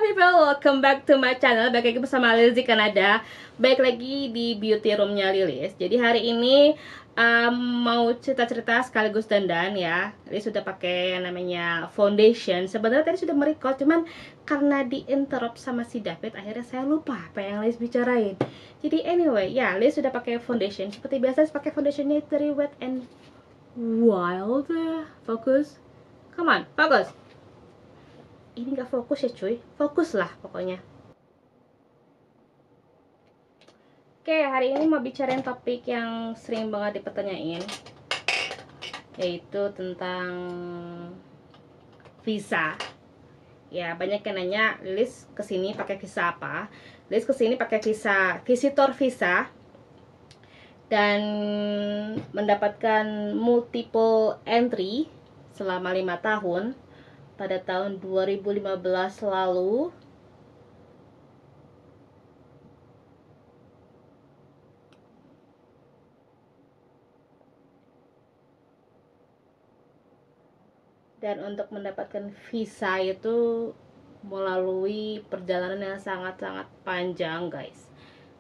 people, welcome back to my channel. Balik lagi bersama Lilis di Kanada. Baik lagi di beauty roomnya Lilis. Jadi hari ini mau cerita-cerita sekaligus dandan ya. Lilis sudah pakai namanya foundation. Sebenarnya tadi sudah merecord, cuman karena di interrupt sama si David, akhirnya saya lupa apa yang Lilis bicarain. Jadi anyway, ya Lilis sudah pakai foundation. Seperti biasa, pakai foundationnya dari Wet n Wild. Fokus, come on, fokus. Ini nggak fokus ya cuy, fokus lah pokoknya. Oke, hari ini mau bicarain topik yang sering banget dipertanyain, yaitu tentang visa. Ya, banyak yang nanya, Lilis kesini pakai visa apa? Lilis kesini pakai visa visitor visa dan mendapatkan multiple entry selama 5 tahun pada tahun 2015 lalu. Dan untuk mendapatkan visa itu melalui perjalanan yang sangat-sangat panjang guys,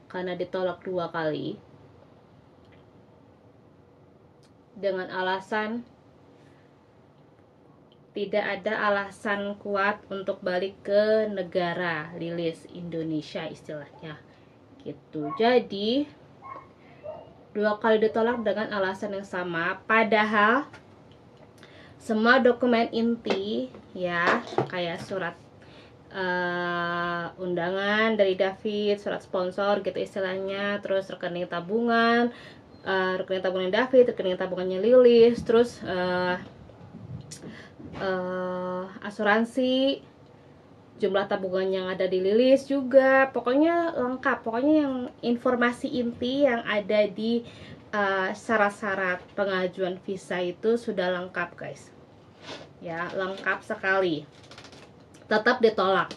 karena ditolak 2 kali dengan alasan tidak ada alasan kuat untuk balik ke negara Lilis, Indonesia istilahnya gitu. Jadi 2 kali ditolak dengan alasan yang sama, padahal semua dokumen inti ya, kayak surat undangan dari David, surat sponsor gitu istilahnya, terus rekening tabungan, rekening tabungan David, rekening tabungannya Lilis, terus asuransi, jumlah tabungan yang ada di Lilis juga, pokoknya lengkap. Pokoknya yang informasi inti yang ada di syarat-syarat pengajuan visa itu sudah lengkap guys ya, lengkap sekali. Tetap ditolak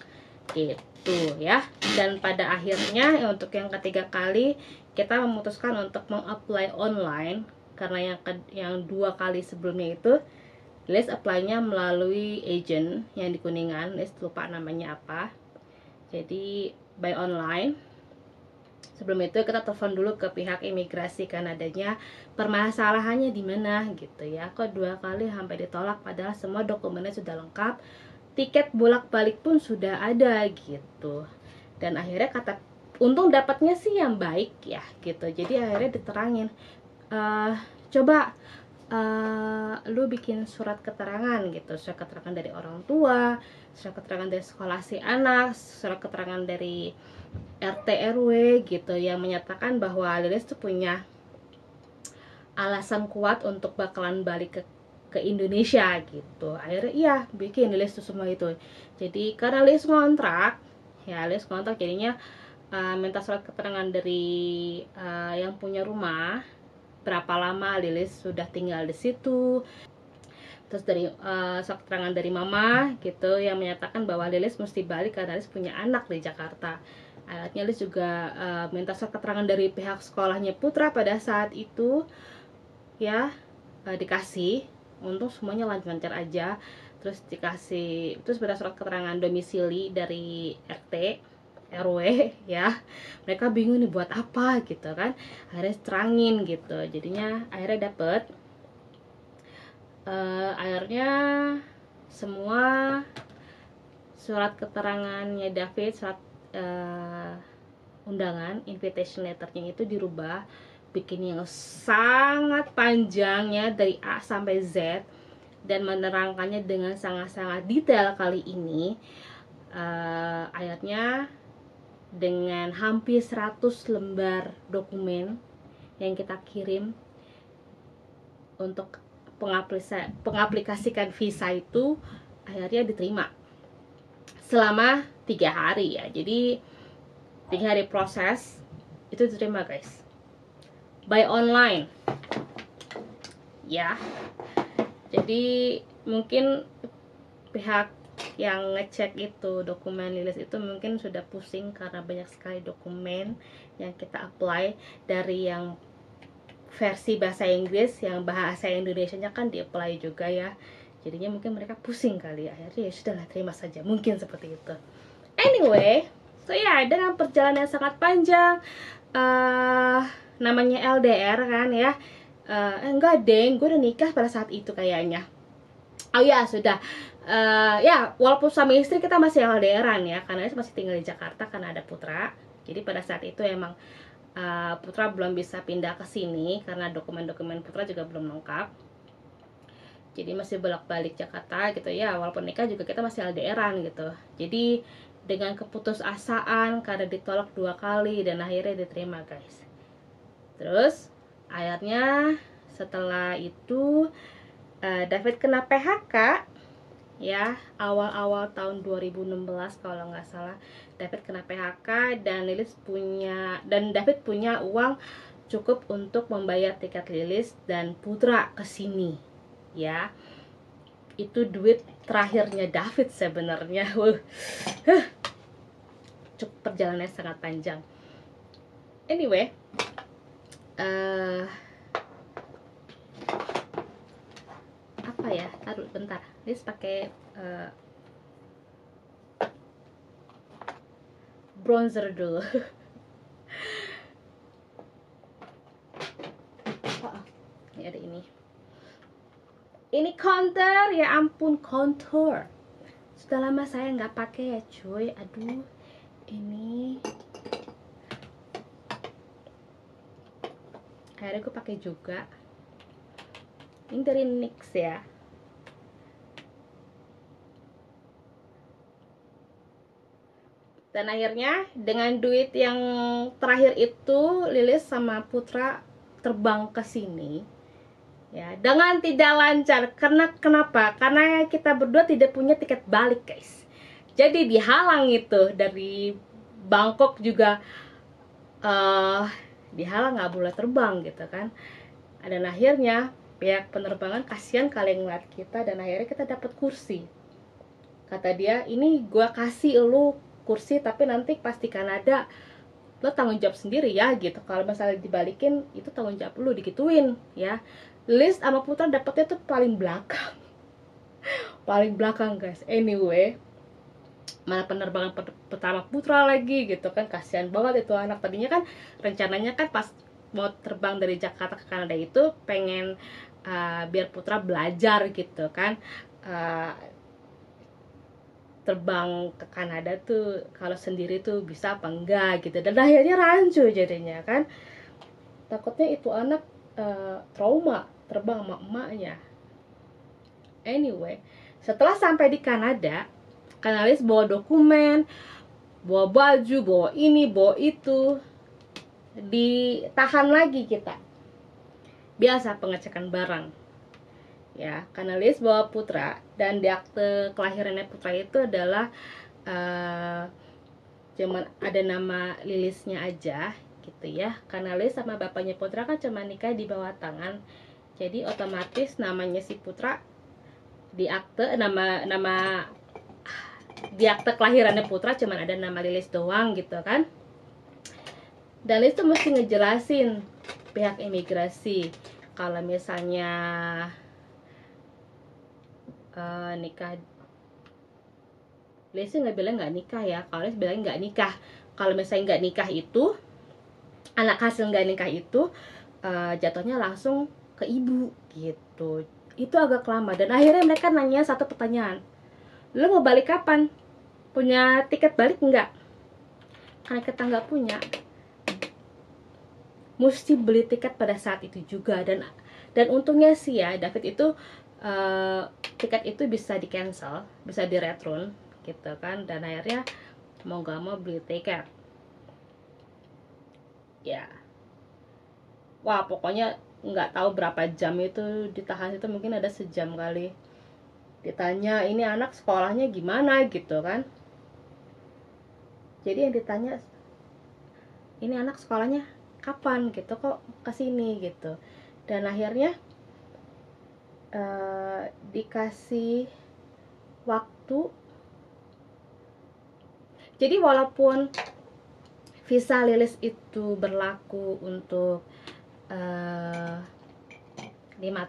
gitu ya. Dan pada akhirnya untuk yang ketiga kali kita memutuskan untuk mengapply online, karena yang 2 kali sebelumnya itu Lilis apply-nya melalui agent yang di Kuningan, Lilis lupa namanya apa. Jadi by online. Sebelum itu kita telepon dulu ke pihak imigrasi Kanadanya, permasalahannya di mana gitu ya. Kok 2 kali sampai ditolak padahal semua dokumennya sudah lengkap, tiket bolak-balik pun sudah ada gitu. Dan akhirnya kata untung dapatnya sih yang baik ya gitu. Jadi akhirnya diterangin, coba lu bikin surat keterangan gitu, surat keterangan dari orang tua, surat keterangan dari sekolah si anak, surat keterangan dari RT RW gitu, yang menyatakan bahwa Lilis tuh punya alasan kuat untuk bakalan balik ke Indonesia gitu. Akhirnya iya bikin Lilis tuh semua itu. Jadi karena Lilis ngontrak ya, Lilis ngontrak jadinya minta surat keterangan dari yang punya rumah, berapa lama Lilis sudah tinggal di situ, terus dari surat keterangan dari mama gitu yang menyatakan bahwa Lilis mesti balik karena Lilis punya anak di Jakarta. Akhirnya Lilis juga minta surat keterangan dari pihak sekolahnya Putra pada saat itu ya, dikasih. Untung semuanya lancar-lancar aja. Terus dikasih, terus minta surat keterangan domisili dari RT RW ya. Mereka bingung nih buat apa gitu kan, akhirnya terangin gitu. Jadinya akhirnya dapet, akhirnya semua surat keterangannya David, surat undangan, invitation letternya itu dirubah, bikin yang sangat panjangnya dari A sampai Z dan menerangkannya dengan sangat-sangat detail. Kali ini akhirnya dengan hampir 100 lembar dokumen yang kita kirim untuk pengaplikasikan visa itu akhirnya diterima selama 3 hari ya. Jadi 3 hari proses itu diterima guys, by online ya. Jadi mungkin pihak yang ngecek itu dokumen Lilis itu mungkin sudah pusing karena banyak sekali dokumen yang kita apply, dari yang versi bahasa Inggris, yang bahasa Indonesianya kan di apply juga ya. Jadinya mungkin mereka pusing kali, akhirnya ya sudahlah terima saja, mungkin seperti itu. Anyway, so ya, dengan perjalanan yang sangat panjang, namanya LDR kan ya. Enggak deng, gue udah nikah pada saat itu kayaknya. Oh ya sudah. Ya walaupun suami istri kita masih LDRan ya, karena masih tinggal di Jakarta karena ada Putra. Jadi pada saat itu emang Putra belum bisa pindah ke sini karena dokumen-dokumen Putra juga belum lengkap. Jadi masih bolak-balik Jakarta gitu ya. Walaupun nikah juga kita masih LDRan gitu. Jadi dengan keputusasaan karena ditolak 2 kali dan akhirnya diterima guys. Terus akhirnya setelah itu David kena PHK ya, awal-awal tahun 2016 kalau nggak salah. David kena PHK dan David punya uang cukup untuk membayar tiket Lilis dan Putra ke sini ya. Itu duit terakhirnya David sebenarnya. Cukup perjalanannya sangat panjang. Anyway, apa ya? Taruh bentar. Lilis pakai bronzer dulu. Ini ada ini. Ini contour, ya ampun contour. Sudah lama saya nggak pakai ya cuy. Aduh, ini. Akhirnya gue pakai juga. Ini dari NYX ya. Dan akhirnya dengan duit yang terakhir itu Lilis sama Putra terbang ke sini ya, dengan tidak lancar. Kenapa? Karena kita berdua tidak punya tiket balik guys. Jadi dihalang itu dari Bangkok juga, dihalang, nggak boleh terbang gitu kan. Dan akhirnya pihak penerbangan kasihan kalian ngeliat kita, dan akhirnya kita dapat kursi. Kata dia, ini gue kasih lu kursi tapi nanti pas di Kanada lo tanggung jawab sendiri ya gitu. Kalau misalnya dibalikin itu tanggung jawab lu, digituin ya. Lilis sama Putra dapetnya tuh paling belakang. Paling belakang guys. Anyway, mana penerbangan pertama Putra lagi gitu kan, kasihan banget itu anak. Tadinya kan rencananya kan pas mau terbang dari Jakarta ke Kanada itu pengen biar Putra belajar gitu kan, terbang ke Kanada tuh kalau sendiri tuh bisa apa enggak gitu. Dan akhirnya rancu jadinya kan, takutnya itu anak trauma terbang sama emaknya. Anyway, setelah sampai di Kanada, Lilis bawa dokumen, bawa baju, bawa ini, bawa itu, ditahan lagi kita. Biasa pengecekan barang ya, karena Lilis bawa Putra dan di akte kelahirannya Putra itu adalah cuman ada nama Lilisnya aja gitu ya, karena Lilis sama bapaknya Putra kan cuma nikah di bawah tangan. Jadi otomatis namanya si Putra di akte di akte kelahirannya Putra cuman ada nama Lilis doang gitu kan. Dan Lilis tuh mesti ngejelasin pihak imigrasi kalau misalnya nikah. Lilis nggak bilang nggak nikah ya, kalau Lilis bilang nggak nikah. Kalau misalnya nggak nikah itu, anak hasil nggak nikah itu jatuhnya langsung ke ibu gitu. Itu agak lama. Dan akhirnya mereka nanya satu pertanyaan, lo mau balik kapan? Punya tiket balik nggak? Karena kita nggak punya, mesti beli tiket pada saat itu juga. Dan untungnya sih ya, David itu tiket itu bisa di cancel, bisa di return gitu kan. Dan akhirnya mau gak mau beli tiket ya. Wah pokoknya nggak tahu berapa jam itu ditahan itu, mungkin ada sejam kali. Ditanya ini anak sekolahnya gimana gitu kan. Jadi yang ditanya, ini anak sekolahnya kapan gitu, kok kesini gitu. Dan akhirnya dikasih waktu. Jadi walaupun visa Lilis itu berlaku untuk 5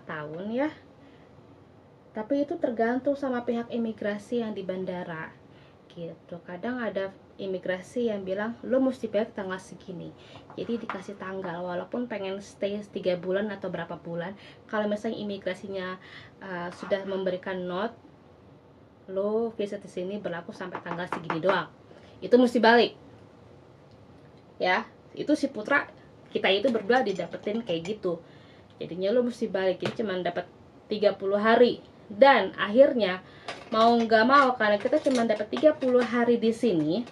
tahun ya, tapi itu tergantung sama pihak imigrasi yang di bandara gitu. Kadang ada imigrasi yang bilang lo mesti balik tanggal segini, jadi dikasih tanggal walaupun pengen stay 3 bulan atau berapa bulan. Kalau misalnya imigrasinya sudah memberikan note lo visa di sini berlaku sampai tanggal segini doang, itu mesti balik ya. Itu si Putra kita itu berdua didapetin kayak gitu, jadinya lo mesti balik, jadi cuma dapat 30 hari. Dan akhirnya mau nggak mau, karena kita cuma dapat 30 hari di sini,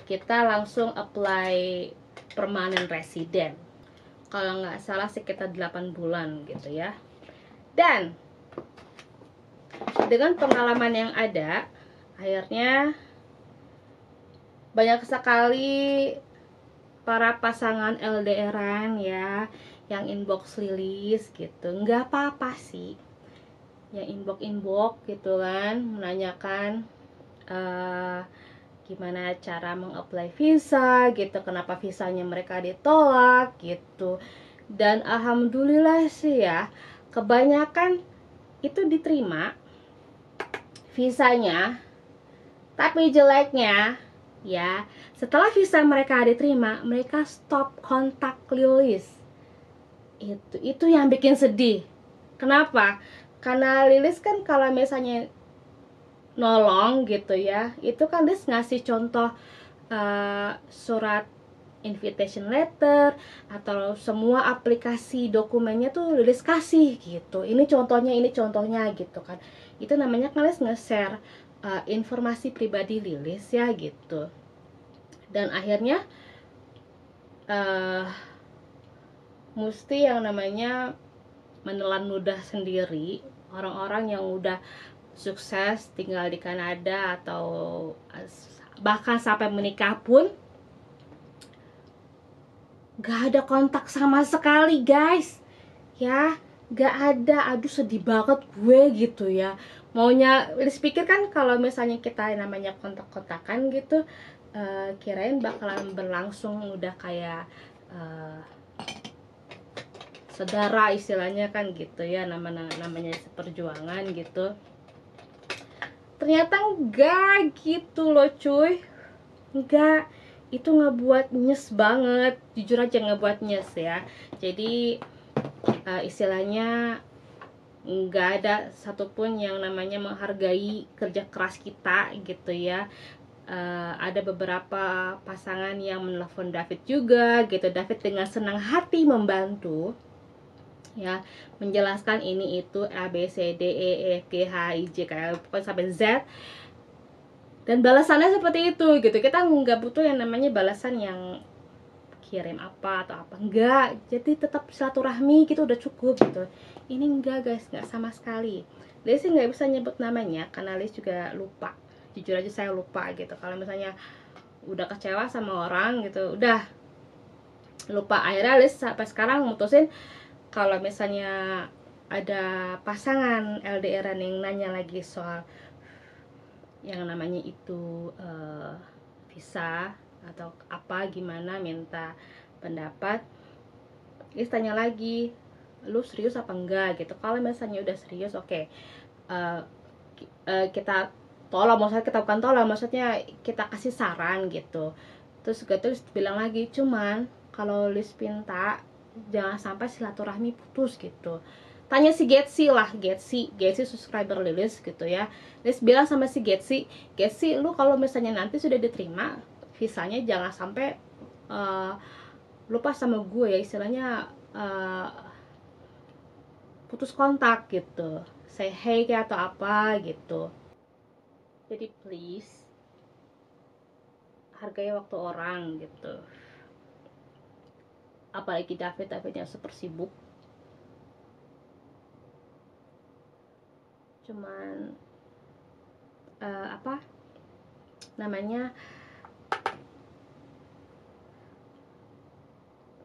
kita langsung apply permanent resident. Kalau nggak salah sekitar 8 bulan gitu ya. Dan dengan pengalaman yang ada, akhirnya banyak sekali para pasangan LDRan ya yang inbox Lilis gitu. Nggak apa-apa sih yang inbox gitu kan, menanyakan gimana cara mengapply visa gitu, kenapa visanya mereka ditolak gitu. Dan alhamdulillah sih ya, kebanyakan itu diterima visanya. Tapi jeleknya ya, setelah visa mereka diterima, mereka stop kontak Lilis. Itu yang bikin sedih. Kenapa? Karena Lilis kan kalau misalnya nolong gitu ya, itu kan Lilis ngasih contoh surat invitation letter atau semua aplikasi dokumennya tuh Lilis kasih gitu. Ini contohnya gitu kan. Itu namanya kan Lilis nge-share informasi pribadi Lilis ya gitu. Dan akhirnya mesti yang namanya menelan ludah sendiri orang-orang yang udah sukses tinggal di Kanada atau bahkan sampai menikah pun gak ada kontak sama sekali guys ya, gak ada. Aduh sedih banget gue gitu ya. Maunya Lilis pikir kan kalau misalnya kita namanya kontak-kontakan gitu, kirain bakalan berlangsung udah kayak saudara istilahnya kan gitu ya, namanya seperjuangan gitu. Ternyata enggak gitu loh cuy, enggak. Itu ngebuat nyes banget, jujur aja ngebuat nyes ya. Jadi istilahnya nggak ada satupun yang namanya menghargai kerja keras kita gitu ya. Ada beberapa pasangan yang menelpon David juga gitu. David dengan senang hati membantu ya, menjelaskan ini itu A B C D E F G H I J K L pokoknya sampai Z, dan balasannya seperti itu gitu. Kita nggak butuh yang namanya balasan yang kirim apa atau apa, enggak. Jadi tetap silaturahmi gitu udah cukup gitu. Ini enggak guys, nggak sama sekali. Liz sih nggak bisa nyebut namanya karena Liz juga lupa, jujur aja saya lupa gitu. Kalau misalnya udah kecewa sama orang gitu udah lupa. Akhirnya Liz sampai sekarang mutusin kalau misalnya ada pasangan LDRan yang nanya lagi soal yang namanya itu visa atau apa gimana, minta pendapat, Liz tanya lagi, lu serius apa enggak gitu. Kalau misalnya udah serius, oke, kita tolong, maksudnya kita bukan tolong, maksudnya kita kasih saran gitu. Terus Liz bilang lagi, cuman kalau Liz pinta jangan sampai silaturahmi putus gitu. Tanya si Getsi lah, Getsi subscriber Lilis gitu ya. Lilis bilang sama si Getsi, lu kalau misalnya nanti sudah diterima visanya jangan sampai lupa sama gue ya, istilahnya putus kontak gitu, say hey kayak atau apa gitu. Jadi please hargai waktu orang gitu. Apalagi David yang super sibuk. Cuman apa namanya,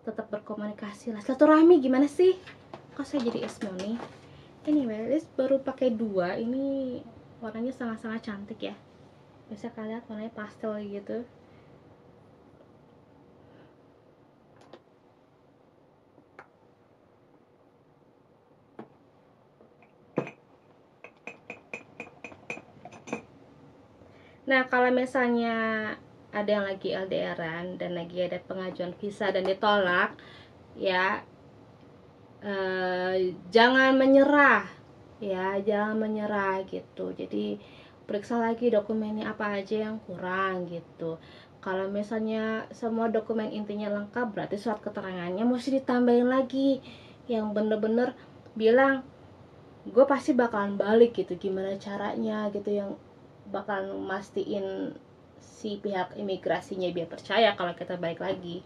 tetap berkomunikasi lah, silaturahmi. Gimana sih kok saya jadi Esmoni. Anyway, Liz baru pakai 2, ini warnanya sangat-sangat cantik ya. Bisa kalian lihat warnanya pastel gitu. Nah, kalau misalnya ada yang lagi LDRan dan lagi ada pengajuan visa dan ditolak, ya jangan menyerah, ya jangan menyerah gitu. Jadi periksa lagi dokumennya apa aja yang kurang gitu. Kalau misalnya semua dokumen intinya lengkap, berarti surat keterangannya mesti ditambahin lagi yang bener-bener bilang gue pasti bakalan balik gitu, gimana caranya gitu, yang bakalan mastiin si pihak imigrasinya biar percaya kalau kita balik lagi.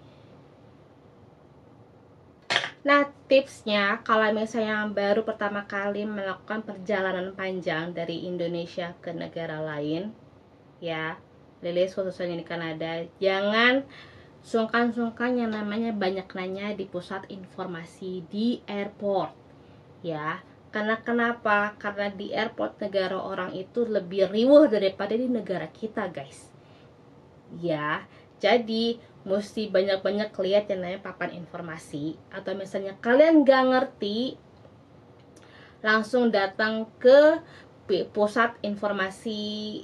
Nah, tipsnya kalau misalnya baru pertama kali melakukan perjalanan panjang dari Indonesia ke negara lain, ya, Lilis khususnya di Kanada, jangan sungkan-sungkan yang namanya banyak nanya di pusat informasi di airport, ya. Karena kenapa? Karena di airport negara orang itu lebih riuh daripada di negara kita, guys. Ya, jadi mesti banyak-banyak lihat yang namanya papan informasi. Atau misalnya kalian gak ngerti, langsung datang ke pusat informasi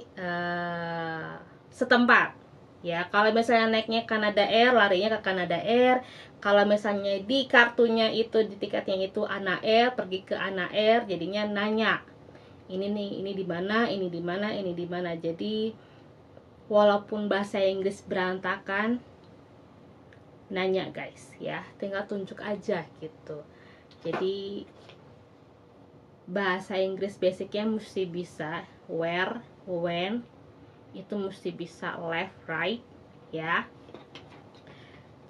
setempat. Ya, kalau misalnya naiknya Canada Air, larinya ke Canada Air. Kalau misalnya di kartunya itu, di tiketnya itu Ana Air, pergi ke Ana Air, jadinya nanya. Ini nih, ini di mana, ini di mana, ini di mana. Jadi walaupun bahasa Inggris berantakan, nanya guys ya, tinggal tunjuk aja gitu. Jadi bahasa Inggris basicnya mesti bisa where, when, itu mesti bisa left, right ya.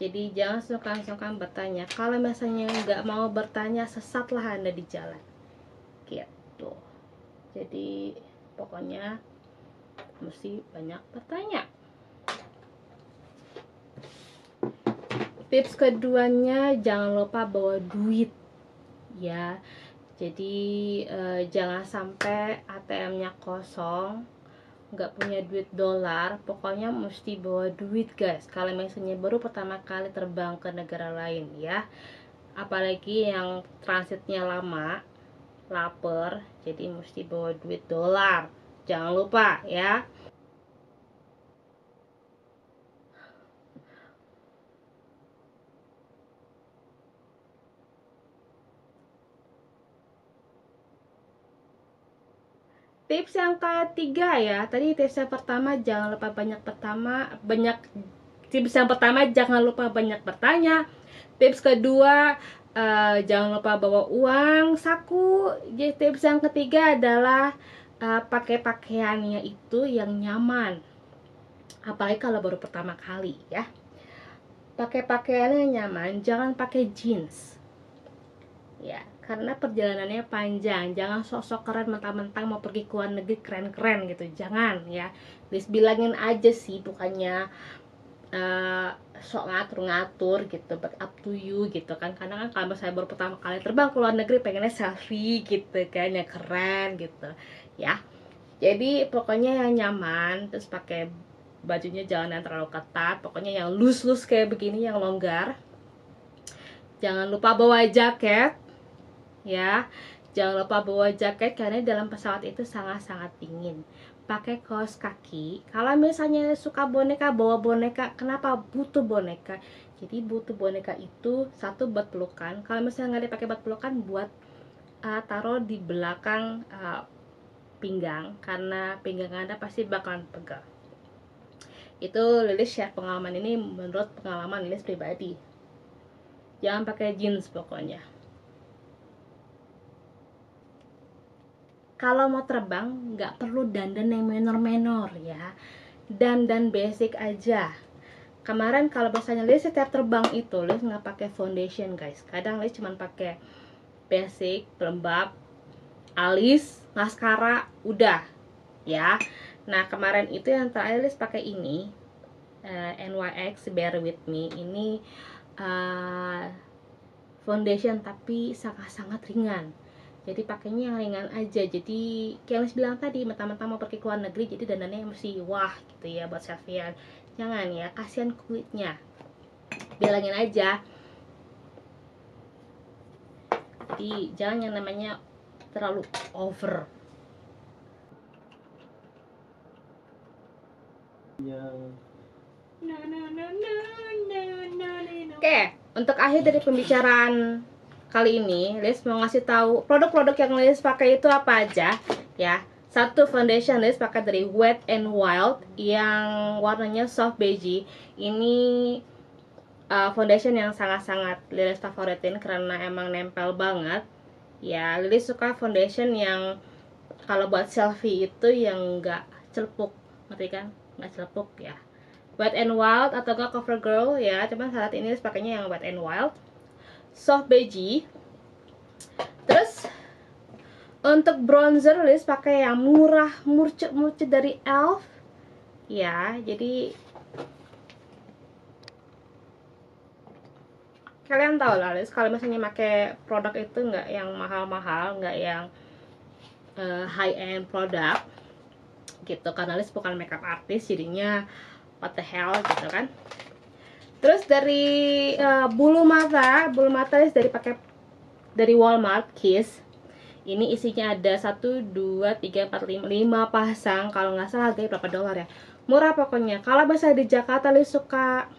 Jadi jangan sungkan-sungkan bertanya. Kalau misalnya nggak mau bertanya, sesatlah Anda di jalan gitu. Jadi pokoknya mesti banyak bertanya. Tips keduanya, jangan lupa bawa duit ya. Jadi jangan sampai ATM-nya kosong, nggak punya duit dolar. Pokoknya mesti bawa duit guys, kalau misalnya baru pertama kali terbang ke negara lain ya, apalagi yang transitnya lama, lapar, jadi mesti bawa duit dolar, jangan lupa ya. Tips yang ketiga ya, tadi tips yang pertama jangan lupa tips yang pertama jangan lupa banyak bertanya. Tips kedua jangan lupa bawa uang saku. Jadi tips yang ketiga adalah pakai pakaiannya itu yang nyaman, apalagi kalau baru pertama kali ya. Pakai pakaian yang nyaman, jangan pakai jeans ya, karena perjalanannya panjang. Jangan sok-sok keren mentang-mentang mau pergi ke luar negeri keren-keren gitu, jangan ya. Please bilangin aja sih, bukannya sok ngatur-ngatur gitu, but up to you gitu kan. Karena kan kalau saya baru pertama kali terbang ke luar negeri, pengennya selfie gitu kan, yang keren gitu ya. Jadi pokoknya yang nyaman, terus pakai bajunya jangan yang terlalu ketat, pokoknya yang loose kayak begini, yang longgar. Jangan lupa bawa jaket ya, jangan lupa bawa jaket karena dalam pesawat itu sangat-sangat dingin. Pakai kaos kaki. Kalau misalnya suka boneka, bawa boneka. Kenapa butuh boneka? Jadi butuh boneka itu satu buat pelukan. Kalau misalnya nggak dipakai buat pelukan, buat taruh di belakang pinggang, karena pinggang Anda pasti bakalan pegal. Itu Lilis share pengalaman ini menurut pengalaman Lilis pribadi. Jangan pakai jeans pokoknya. Kalau mau terbang nggak perlu dandan yang menor-menor ya, dandan basic aja. Kemarin kalau misalnya Lilis setiap terbang itu Lilis nggak pakai foundation guys, kadang Lilis cuma pakai basic, pelembab, alis, maskara, udah ya. Nah kemarin itu yang terakhir Lilis pakai ini NYX Bear With Me, ini foundation tapi sangat-sangat ringan. Jadi pakainya yang ringan aja. Jadi kayak Lilis bilang tadi, mentang-mentang mau pergi ke luar negeri, jadi dandannya mesti wah gitu ya buat selfiean. Jangan ya, kasihan kulitnya. Bilangin aja. Jadi jangan yang namanya terlalu over. Oke, untuk akhir dari pembicaraan kali ini, Liz mau ngasih tahu produk-produk yang Liz pakai itu apa aja ya. Satu, foundation Liz pakai dari Wet n Wild yang warnanya soft beige. Ini foundation yang sangat-sangat Lilis favoritin karena emang nempel banget. Ya, Lilis suka foundation yang kalau buat selfie itu yang nggak celepuk, ngerti kan? Nggak celepuk ya. Wet n Wild atau enggak CoverGirl ya, cuman saat ini Lilis pakainya yang Wet n Wild soft beige. Terus untuk bronzer Lilis pakai yang murah murcet dari Elf ya. Jadi kalian tahu lah Lilis kalau misalnya pakai produk itu nggak yang mahal-mahal, nggak yang high end produk gitu, karena Lilis bukan makeup artist jadinya what the hell gitu kan. Terus dari bulu mata Lilis dari Walmart Kiss. Ini isinya ada 1, 2, 3, 4, 5 pasang. Kalau nggak salah harganya berapa dolar ya, murah pokoknya. Kalau misalnya di Jakarta Lilis suka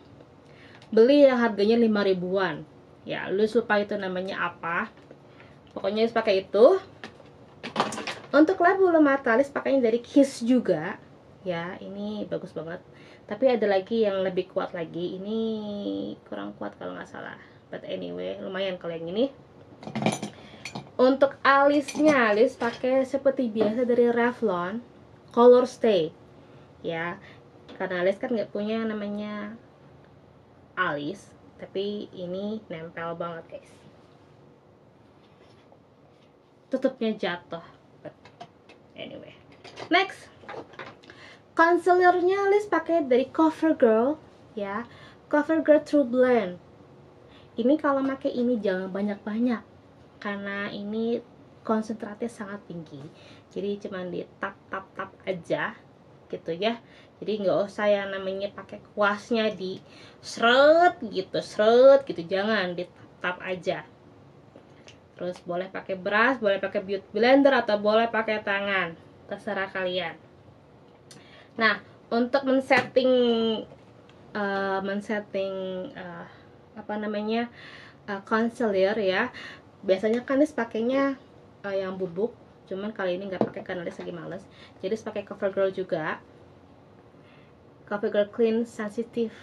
beli yang harganya 5 ribuan ya. Lilis lupa itu namanya apa, pokoknya Lilis pakai itu. Untuk lab bulu mata Lilis pakainya dari Kiss juga ya. Ini bagus banget, tapi ada lagi yang lebih kuat lagi. Ini kurang kuat kalau nggak salah, but anyway lumayan kalau yang ini. Untuk alisnya Lilis pakai seperti biasa dari Revlon Color Stay ya, karena Lilis kan nggak punya namanya alis, tapi ini nempel banget guys. Tutupnya jatuh, but anyway. Next, concealernya Lilis pakai dari CoverGirl ya, CoverGirl True Blend. Ini kalau pakai ini jangan banyak-banyak karena ini konsentratnya sangat tinggi, jadi cuman di tap aja gitu ya. Jadi nggak usah yang namanya pakai kuasnya di seret gitu, jangan di tap aja. Terus boleh pakai brush, boleh pakai beauty blender, atau boleh pakai tangan, terserah kalian. Nah, untuk men-setting concealer ya, biasanya kan Lilis pakainya yang bubuk, cuman kali ini nggak pakai karena Lilis lagi males. Jadi Lilis pakai CoverGirl juga, CoverGirl Clean Sensitive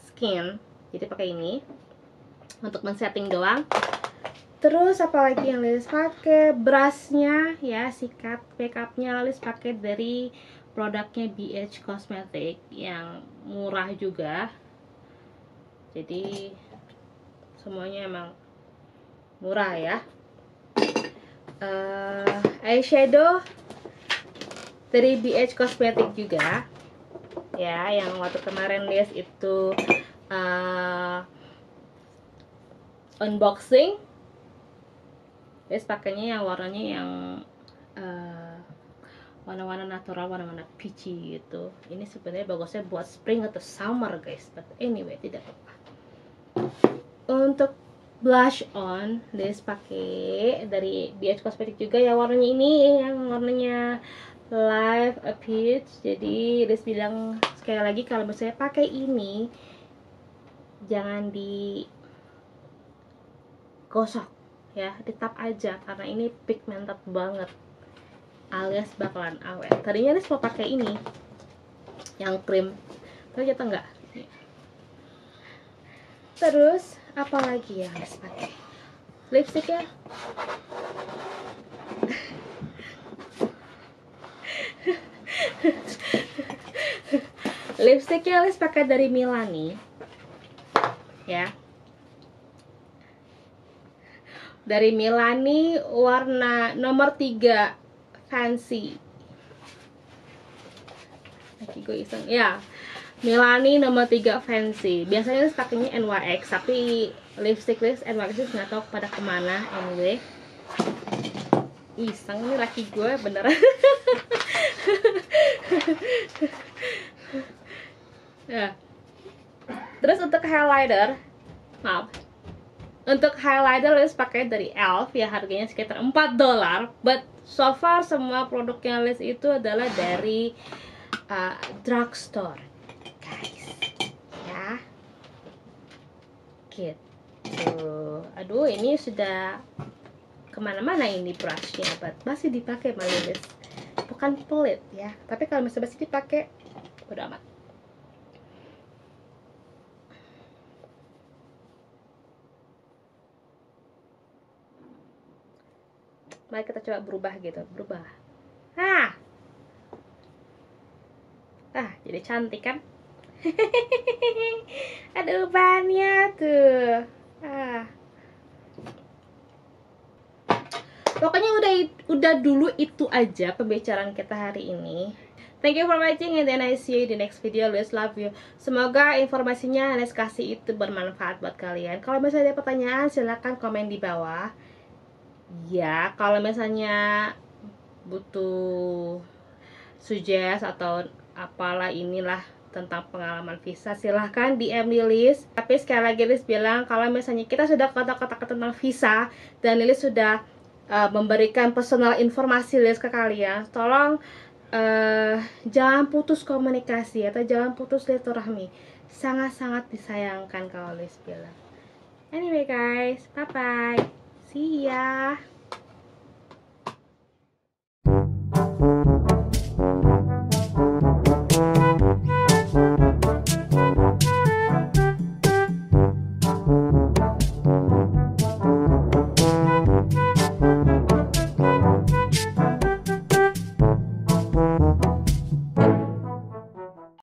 Skin. Jadi pakai ini untuk men-setting doang. Terus apalagi yang Lilis pakai, brushnya ya, sikat makeupnya Lilis pakai dari produknya BH Cosmetic yang murah juga. Jadi semuanya emang murah ya. Eyeshadow dari BH Cosmetic juga ya, yang waktu kemarin Lilis itu unboxing. Lilis pakainya yang warnanya yang warna-warna natural, warna-warna peachy gitu. Ini sebenarnya bagusnya buat spring atau summer guys, but anyway tidak apa-apa. Untuk blush on Lilis pakai dari BH Cosmetic juga ya, warnanya ini yang warnanya Live a Peach. Jadi Lilis bilang sekali lagi, kalau misalnya pakai ini jangan digosok ya, ditap aja karena ini pigmented banget alias bakalan awet. Tadinya Lilis mau pakai ini yang krim, tapi ternyata enggak. Terus apalagi yang harus pakai? Lipstick ya. Lipsticknya Lilis pakai dari Milani ya. Dari Milani warna nomor 3 Fancy. Lagi gue iseng ya. Milani nomor 3 Fancy. Biasanya Lilis pakainya NYX, tapi lipstick Lilis NYX nggak tahu pada kemana. Anyway, iseng ini laki gue beneran. Ya. Terus untuk highlighter, untuk highlighter Lilis pakai dari Elf ya, harganya sekitar $4. But so far semua produknya Lilis itu adalah dari drugstore, guys, ya, gitu. Aduh, ini sudah kemana-mana ini brushnya, masih dipakai Lilis, bukan pelit ya, tapi kalau misalnya masih dipakai udah amat. Mari kita coba berubah gitu, berubah. Jadi cantik kan? Ada ubahannya tuh. Pokoknya udah dulu itu aja pembicaraan kita hari ini. Thank you for watching and then I see you in the next video. Let's love you. Semoga informasinya Anes kasih itu bermanfaat buat kalian. Kalau misalnya ada pertanyaan silahkan komen di bawah. Ya, kalau misalnya butuh suggest atau apalah inilah tentang pengalaman visa, silahkan DM Lilis. Tapi sekali lagi Lilis bilang, kalau misalnya kita sudah kata-kata tentang visa dan Lilis sudah memberikan personal informasi Lilis ke kalian, tolong jangan putus komunikasi atau jangan putus silaturahmi. Sangat-sangat disayangkan kalau Lilis bilang. Anyway guys, bye bye, see ya.